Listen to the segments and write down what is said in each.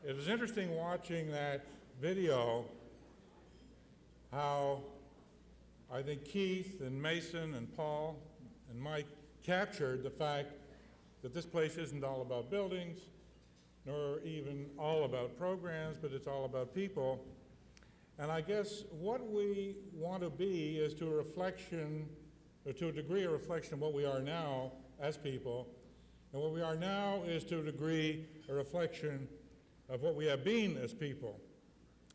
It was interesting watching that video, how I think Keith and Mason and Paul and Mike captured the fact that this place isn't all about buildings, nor even all about programs, but it's all about people. And I guess what we want to be is to a reflection, or to a degree a reflection of what we are now as people. And what we are now is to a degree a reflection of what we have been as people.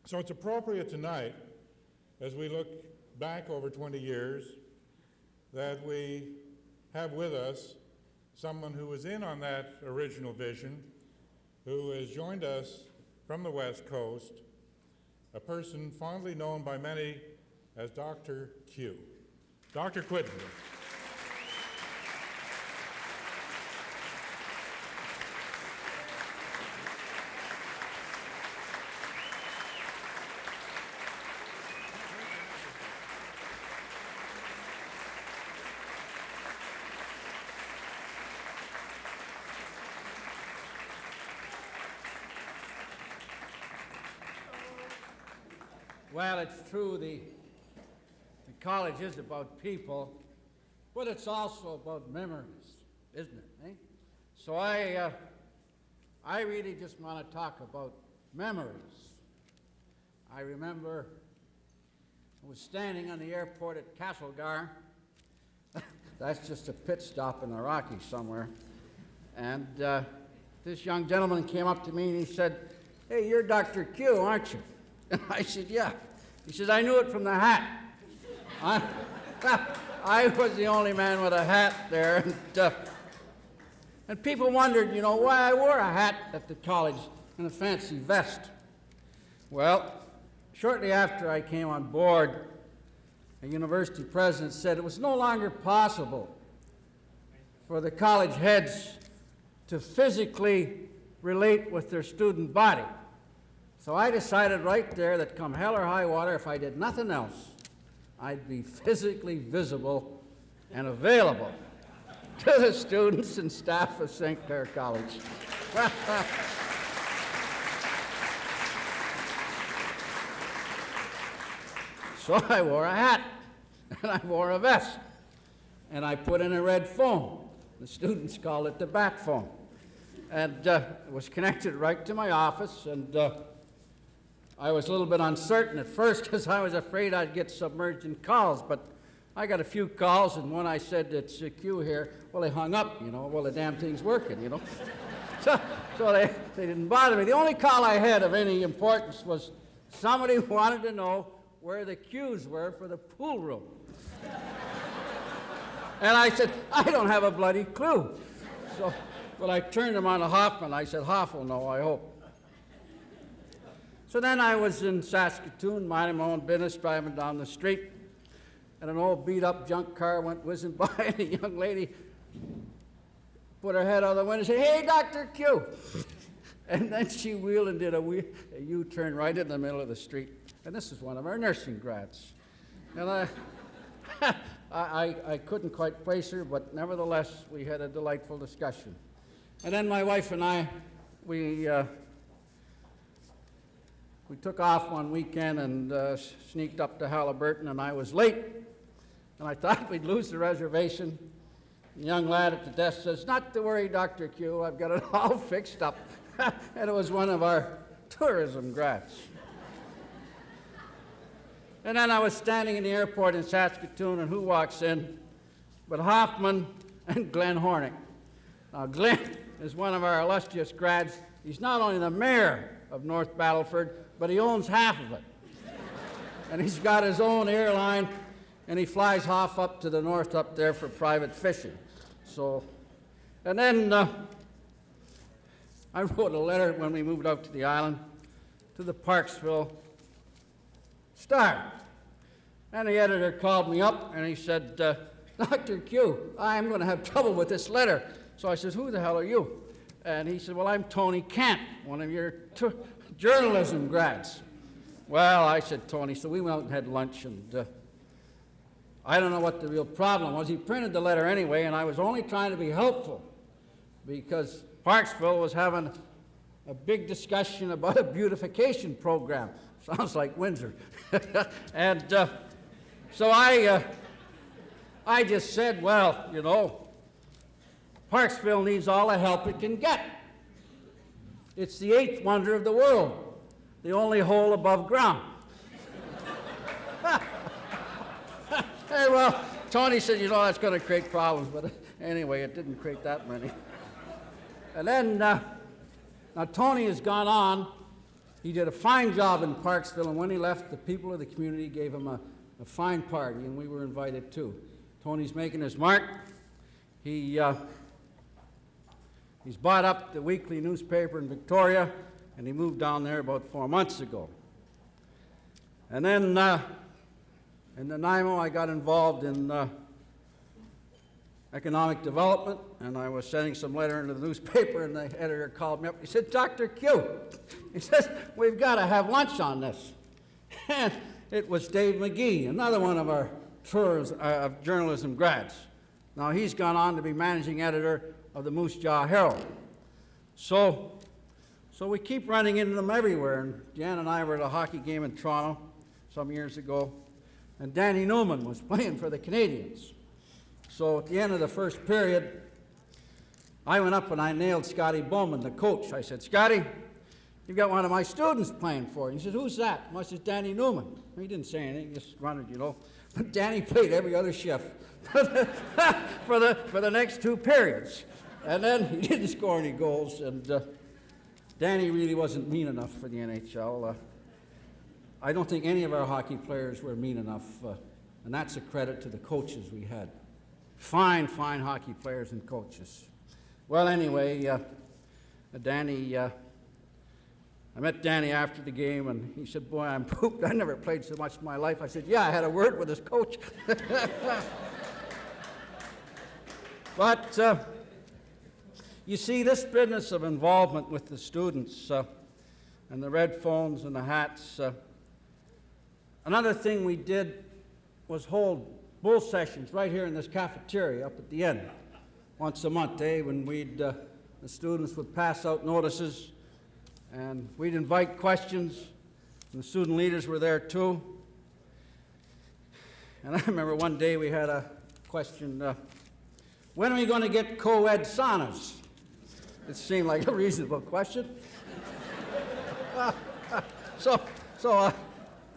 So it's appropriate tonight, as we look back over 20 years, that we have with us someone who was in on that original vision, who has joined us from the West Coast, a person fondly known by many as Dr. Q. Dr. Quittenton. Well, it's true, the college is about people, but it's also about memories, isn't it? Eh? So I really just want to talk about memories. I remember I was standing on the airport at Castlegar. That's just a pit stop in the Rockies somewhere. And this young gentleman came up to me and he said, "Hey, you're Dr. Q, aren't you?" And I said, "Yeah." He says, "I knew it from the hat." I was the only man with a hat there. And people wondered, why I wore a hat at the college and a fancy vest. Well, shortly after I came on board, a university president said it was no longer possible for the college heads to physically relate with their student body. So I decided right there that come hell or high water, if I did nothing else, I'd be physically visible and available to the students and staff of St. Clair College. So I wore a hat, and I wore a vest, and I put in a red phone. The students called it the bat phone. And it was connected right to my office, and I was a little bit uncertain at first because I was afraid I'd get submerged in calls, but I got a few calls, and when I said it's Q here, well, they hung up, well, the damn thing's working, So they didn't bother me. The only call I had of any importance was somebody who wanted to know where the Qs were for the pool room. And I said, "I don't have a bloody clue." So, well, I turned him on to Hoffman. I said, "Hoff will know, I hope." So then I was in Saskatoon, minding my own business, driving down the street, and an old beat-up junk car went whizzing by, and a young lady put her head out the window and said, "Hey, Dr. Q." And then she wheeled and did a U-turn right in the middle of the street. And this is one of our nursing grads. And I couldn't quite place her, but nevertheless, we had a delightful discussion. And then my wife and I, we took off one weekend and sneaked up to Halliburton, and I was late. And I thought we'd lose the reservation. The young lad at the desk says, "Not to worry, Dr. Q, I've got it all fixed up." And it was one of our tourism grads. And then I was standing in the airport in Saskatoon, and who walks in but Hoffman and Glenn Hornick. Now, Glenn is one of our illustrious grads. He's not only the mayor of North Battleford, but he owns half of it. And he's got his own airline, and he flies Hoff up to the north up there for private fishing. So, and then I wrote a letter when we moved out to the island to the Parksville Star. And the editor called me up, and he said, "Dr. Q, I'm going to have trouble with this letter." So I said, "Who the hell are you?" And he said, "Well, I'm Tony Kent, one of your journalism grads." Well, I said, "Tony," so we went out and had lunch, and I don't know what the real problem was. He printed the letter anyway, and I was only trying to be helpful because Parksville was having a big discussion about a beautification program. Sounds like Windsor. And so I just said, well, you know, Parksville needs all the help it can get. It's the 8th wonder of the world, the only hole above ground. Hey, well, Tony said, you know, that's going to create problems, but anyway, it didn't create that many. And then, now Tony has gone on. He did a fine job in Parksville, and when he left, the people of the community gave him a fine party, and we were invited too. Tony's making his mark. He's bought up the weekly newspaper in Victoria, and he moved down there about 4 months ago. And then in Nanaimo, I got involved in economic development, and I was sending some letter into the newspaper, and the editor called me up. He said, Dr. Q, he says, we've got to have lunch on this. And it was Dave McGee, another one of our tours of journalism grads. Now, he's gone on to be managing editor of the Moose Jaw Herald. So we keep running into them everywhere, and Jan and I were at a hockey game in Toronto some years ago, and Danny Newman was playing for the Canadians. So at the end of the first period, I went up and I nailed Scotty Bowman, the coach. I said, Scotty, you've got one of my students playing for you. He said, who's that? I said, Danny Newman. He didn't say anything, he just grunted, you know. But Danny played every other shift for the next 2 periods. And then he didn't score any goals, and Danny really wasn't mean enough for the NHL. I don't think any of our hockey players were mean enough, and that's a credit to the coaches we had. Fine, fine hockey players and coaches. Well, anyway, Danny, I met Danny after the game, and he said, boy, I'm pooped. I never played so much in my life. I said, yeah, I had a word with his coach. But you see, this business of involvement with the students and the red phones and the hats, another thing we did was hold bull sessions right here in this cafeteria up at the end once a month, when the students would pass out notices, and we'd invite questions, and the student leaders were there too. And I remember one day we had a question, when are we going to get co-ed saunas? It seemed like a reasonable question.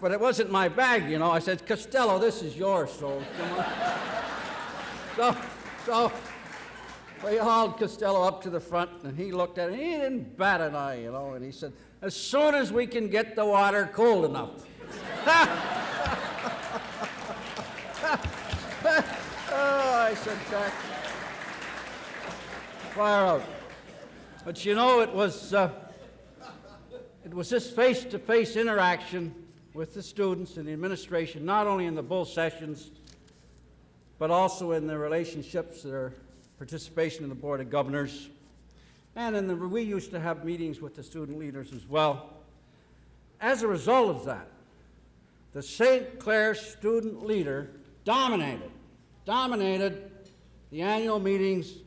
But it wasn't my bag, you know. I said, Costello, this is yours, so come on. So we hauled Costello up to the front, and he looked at it, and he didn't bat an eye, you know, and he said, as soon as we can get the water cold enough. Oh, I said, Jack, fire out. But you know, it was this face-to-face interaction with the students and the administration, not only in the bull sessions, but also in the relationships, their participation in the Board of Governors, and we used to have meetings with the student leaders as well. As a result of that, the St. Clair student leader dominated the annual meetings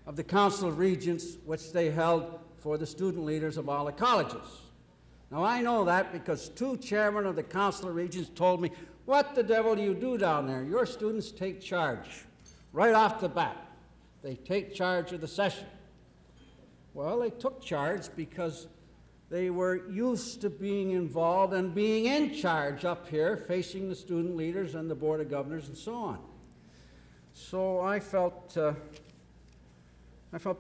of the Council of Regents, which they held for the student leaders of all the colleges. Now, I know that because 2 chairmen of the Council of Regents told me, what the devil do you do down there? Your students take charge right off the bat. They take charge of the session. Well, they took charge because they were used to being involved and being in charge up here, facing the student leaders and the Board of Governors and so on. So I felt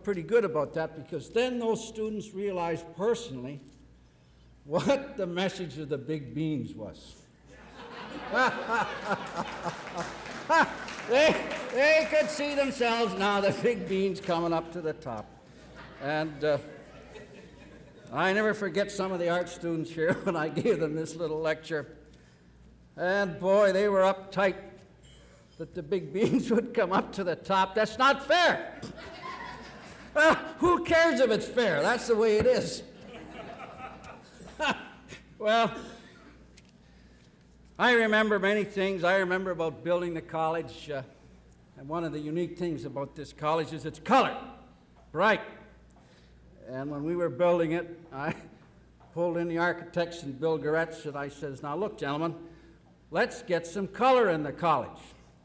pretty good about that, because then those students realized personally what the message of the big beans was. They could see themselves now, the big beans coming up to the top. And I never forget some of the art students here when I gave them this little lecture. And boy, they were uptight that the big beans would come up to the top. That's not fair. Who cares if it's fair? That's the way it is. Well, I remember many things. I remember about building the college, and one of the unique things about this college is its color, bright. And when we were building it, I pulled in the architects and Bill Goretz, and I says, now look, gentlemen, let's get some color in the college.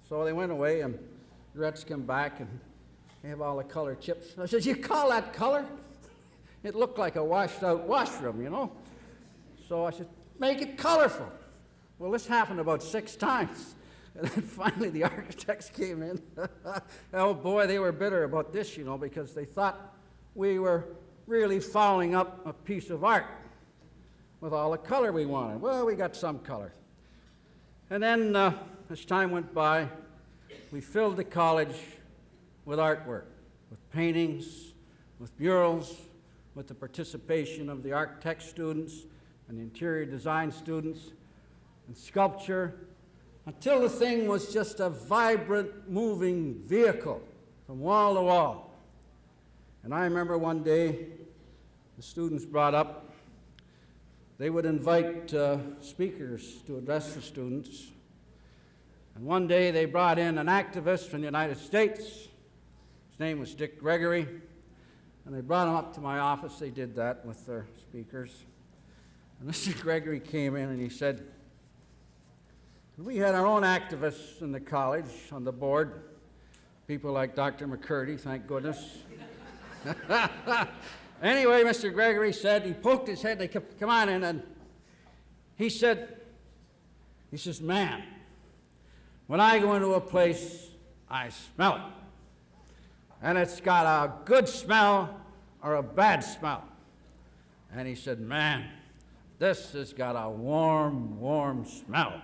So they went away, and Goretz came back, and they have all the color chips. I says, you call that color? It looked like a washed-out washroom, you know? So I said, make it colorful. Well, this happened about 6 times. And then finally the architects came in. Oh boy, they were bitter about this, you know, because they thought we were really fouling up a piece of art with all the color we wanted. Well, we got some color. And then as time went by, we filled the college with artwork, with paintings, with murals, with the participation of the architect students and the interior design students, and sculpture, until the thing was just a vibrant, moving vehicle from wall to wall. And I remember one day the students brought up, they would invite speakers to address the students. And one day they brought in an activist from the United States. His name was Dick Gregory. And they brought him up to my office. They did that with their speakers. And Mr. Gregory came in and he said, we had our own activists in the college on the board, people like Dr. McCurdy, thank goodness. Anyway, Mr. Gregory said, he poked his head, they kept, come on in, and he says, man, when I go into a place, I smell it. And it's got a good smell or a bad smell. And he said, man, this has got a warm, warm smell.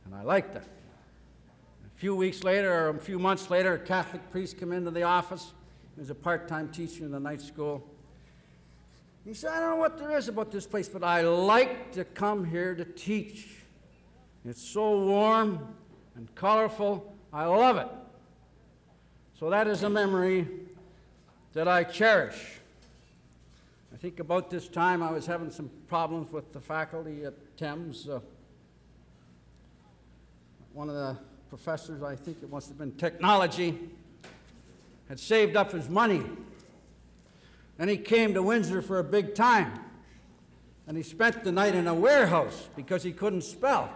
And I liked it. A few weeks later, or a few months later, a Catholic priest came into the office. He was a part-time teacher in the night school. He said, I don't know what there is about this place, but I like to come here to teach. It's so warm and colorful. I love it. So that is a memory that I cherish. I think about this time I was having some problems with the faculty at Thames. One of the professors, I think it must have been technology, had saved up his money. And he came to Windsor for a big time. And he spent the night in a warehouse because he couldn't spell.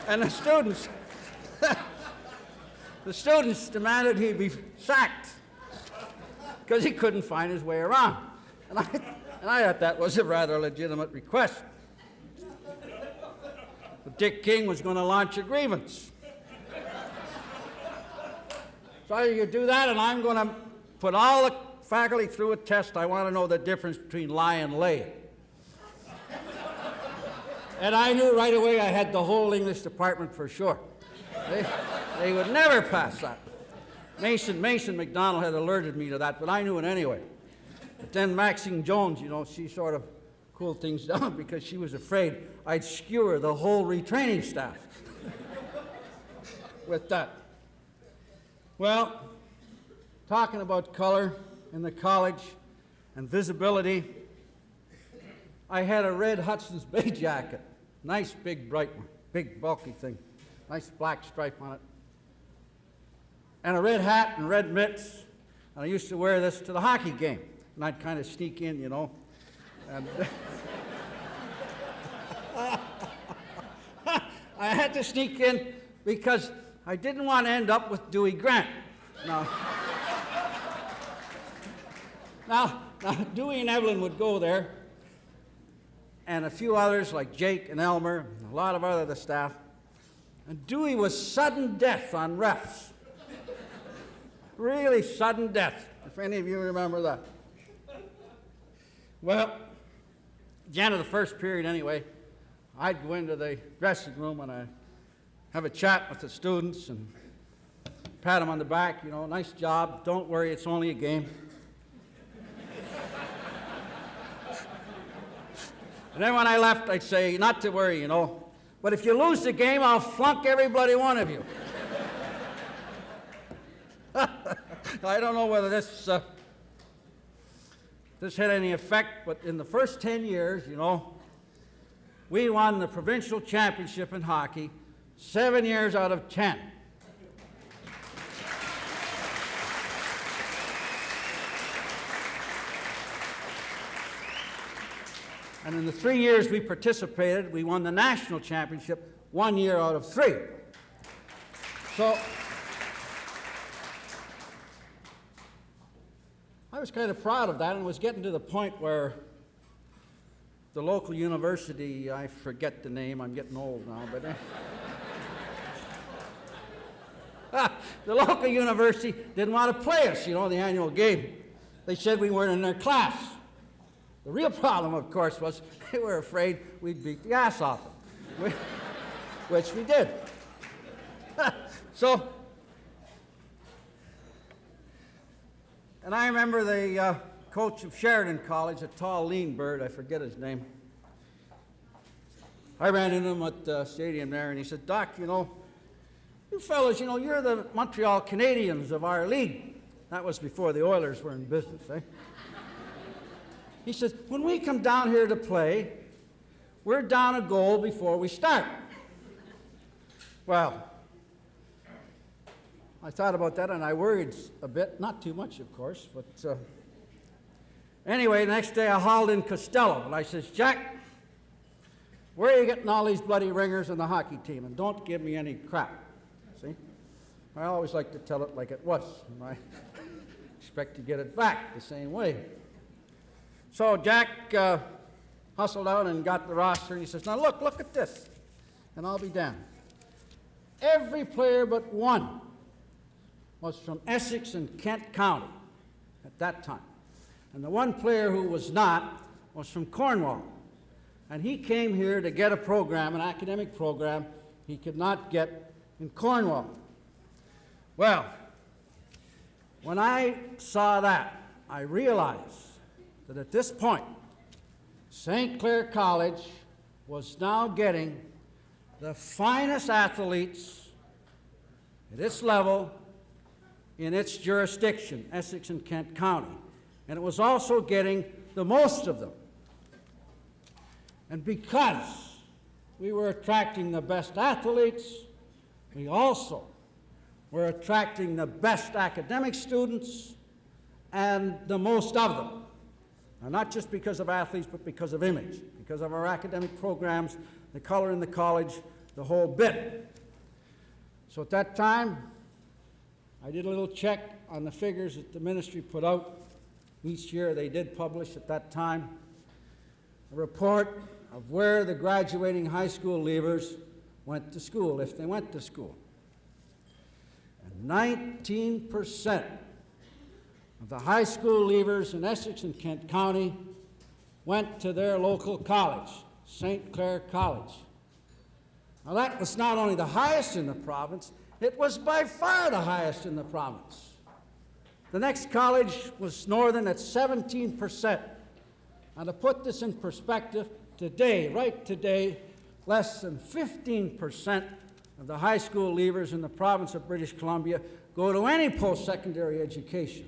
And the students demanded he be sacked because he couldn't find his way around. And I thought that was a rather legitimate request. But Dick King was going to launch a grievance. So you do that, and I'm going to put all the faculty through a test. I want to know the difference between lie and lay. And I knew right away I had the whole English department for sure. They would never pass that. Mason McDonald had alerted me to that, but I knew it anyway. But then Maxine Jones, you know, she sort of cooled things down because she was afraid I'd skewer the whole retraining staff with that. Well, talking about color in the college and visibility, I had a red Hudson's Bay jacket. Nice, big, bright one. Big, bulky thing. Nice black stripe on it. And a red hat and red mitts. And I used to wear this to the hockey game. And I'd kind of sneak in, you know. And I had to sneak in because I didn't want to end up with Dewey Grant. Now, Dewey and Evelyn would go there, and a few others like Jake and Elmer, and a lot of other staff. And Dewey was sudden death on refs. Really sudden death, if any of you remember that. Well, at the end of the first period anyway, I'd go into the dressing room and I'd have a chat with the students and pat them on the back, you know, nice job, don't worry, it's only a game. And then when I left, I'd say, not to worry, you know, but if you lose the game, I'll flunk every bloody one of you. I don't know whether this had any effect, but in the first 10 years, you know, we won the provincial championship in hockey 7 years out of 10. And in the 3 years we participated, we won the national championship 1 year out of 3. So I was kind of proud of that, and was getting to the point where the local university, I forget the name, I'm getting old now, but the local university didn't want to play us, the annual game. They said we weren't in their class. The real problem, of course, was they were afraid we'd beat the ass off them, which we did. And I remember the coach of Sheridan College, a tall, lean bird, I forget his name. I ran into him at the stadium there, and he said, "Doc, you fellas, you're the Montreal Canadiens of our league." That was before the Oilers were in business, eh? He says, "When we come down here to play, we're down a goal before we start." Well, I thought about that, and I worried a bit, not too much, of course, but anyway, the next day I hauled in Costello, and I says, "Jack, where are you getting all these bloody ringers in the hockey team? And don't give me any crap." See? I always like to tell it like it was, and I expect to get it back the same way. So Jack hustled out and got the roster, and he says, "Now look at this," and I'll be damned. Every player but one was from Essex and Kent County at that time. And the one player who was not was from Cornwall. And he came here to get a program, an academic program, he could not get in Cornwall. Well, when I saw that, I realized that at this point, St. Clair College was now getting the finest athletes at its level in its jurisdiction, Essex and Kent County. And it was also getting the most of them. And because we were attracting the best athletes, we also were attracting the best academic students and the most of them. Now, not just because of athletes, but because of image, because of our academic programs, the color in the college, the whole bit. So at that time, I did a little check on the figures that the ministry put out. Each year they did publish at that time a report of where the graduating high school leavers went to school, if they went to school. And 19% of the high school leavers in Essex and Kent County went to their local college, St. Clair College. Now that was not only the highest in the province, it was by far the highest in the province. The next college was Northern at 17%. And to put this in perspective, today, right today, less than 15% of the high school leavers in the province of British Columbia go to any post-secondary education.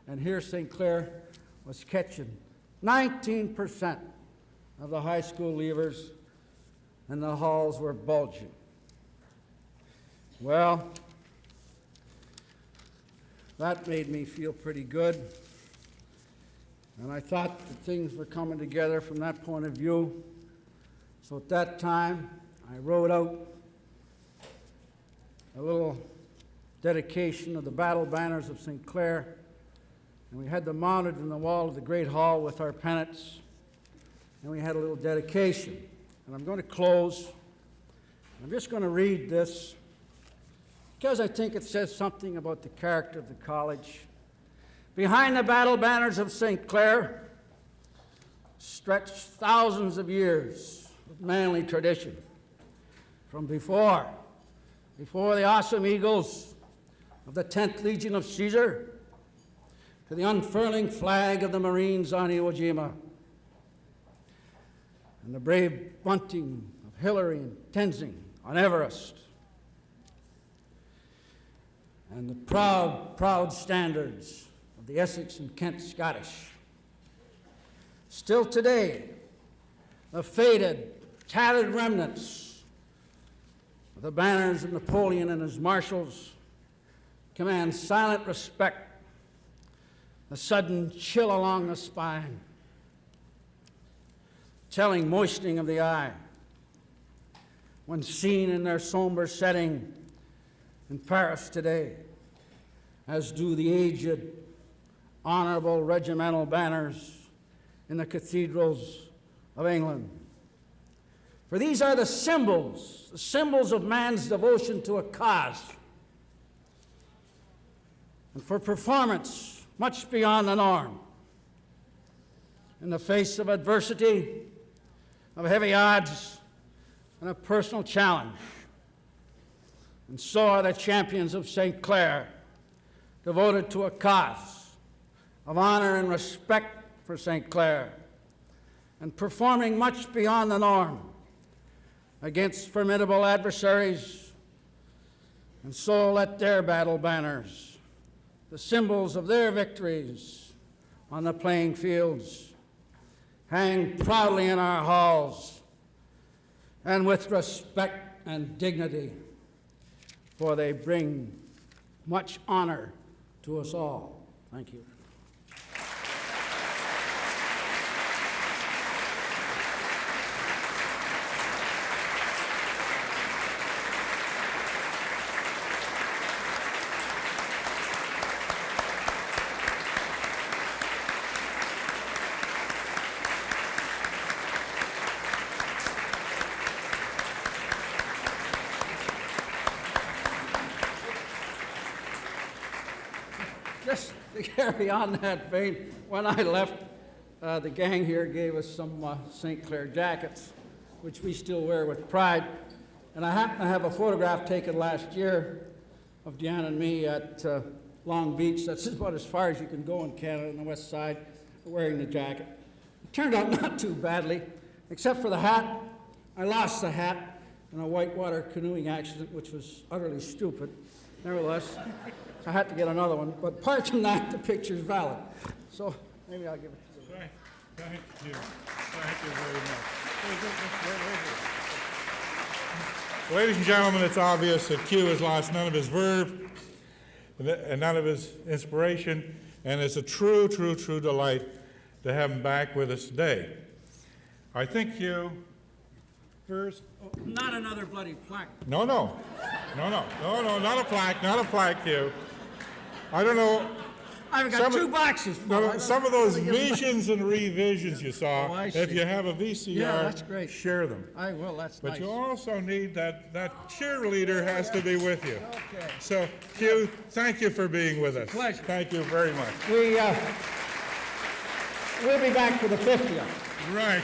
And here St. Clair was catching 19% of the high school leavers, and the halls were bulging. Well, that made me feel pretty good. And I thought that things were coming together from that point of view. So at that time, I wrote out a little dedication of the battle banners of St. Clair, and we had them mounted in the wall of the Great Hall with our pennants, and we had a little dedication. And I'm going to close. I'm just going to read this because I think it says something about the character of the college. Behind the battle banners of St. Clair stretched thousands of years of manly tradition. From before the awesome eagles of the 10th Legion of Caesar, to the unfurling flag of the Marines on Iwo Jima, and the brave bunting of Hillary and Tenzing on Everest, and the proud, proud standards of the Essex and Kent Scottish. Still today, the faded, tattered remnants of the banners of Napoleon and his marshals command silent respect, a sudden chill along the spine. telling moistening of the eye when seen in their somber setting in Paris today, as do the aged, honorable regimental banners in the cathedrals of England. For these are the symbols of man's devotion to a cause, and for performance much beyond the norm. In the face of adversity, of heavy odds, and a personal challenge. And so are the champions of St. Clair, devoted to a cause of honor and respect for St. Clair, and performing much beyond the norm against formidable adversaries. And so let their battle banners, the symbols of their victories on the playing fields, hang proudly in our halls and with respect and dignity, for they bring much honor to us all. Thank you. Just to carry on that vein, when I left, the gang here gave us some St. Clair jackets, which we still wear with pride. And I happen to have a photograph taken last year of Deanna and me at Long Beach. That's about as far as you can go in Canada on the west side, wearing the jacket. It turned out not too badly, except for the hat. I lost the hat in a whitewater canoeing accident, which was utterly stupid. Nevertheless, I had to get another one. But apart from that, the picture's valid. So maybe I'll give it to you. Thank you. Thank you very much. Ladies and gentlemen, it's obvious that Q has lost none of his verve and none of his inspiration, and it's a true delight to have him back with us today. I think Q, first... Oh, not another bloody plaque. No, not a plaque, Q. I don't know. I've got two boxes. Some of those visions and revisions you saw, I see. if you have a VCR, that's great. share them. I will, that's But nice. you also need that cheerleader has to be with you. Okay. So, Q, thank you for being with us. Pleasure. Thank you very much. We'll be back for the 50th. Right.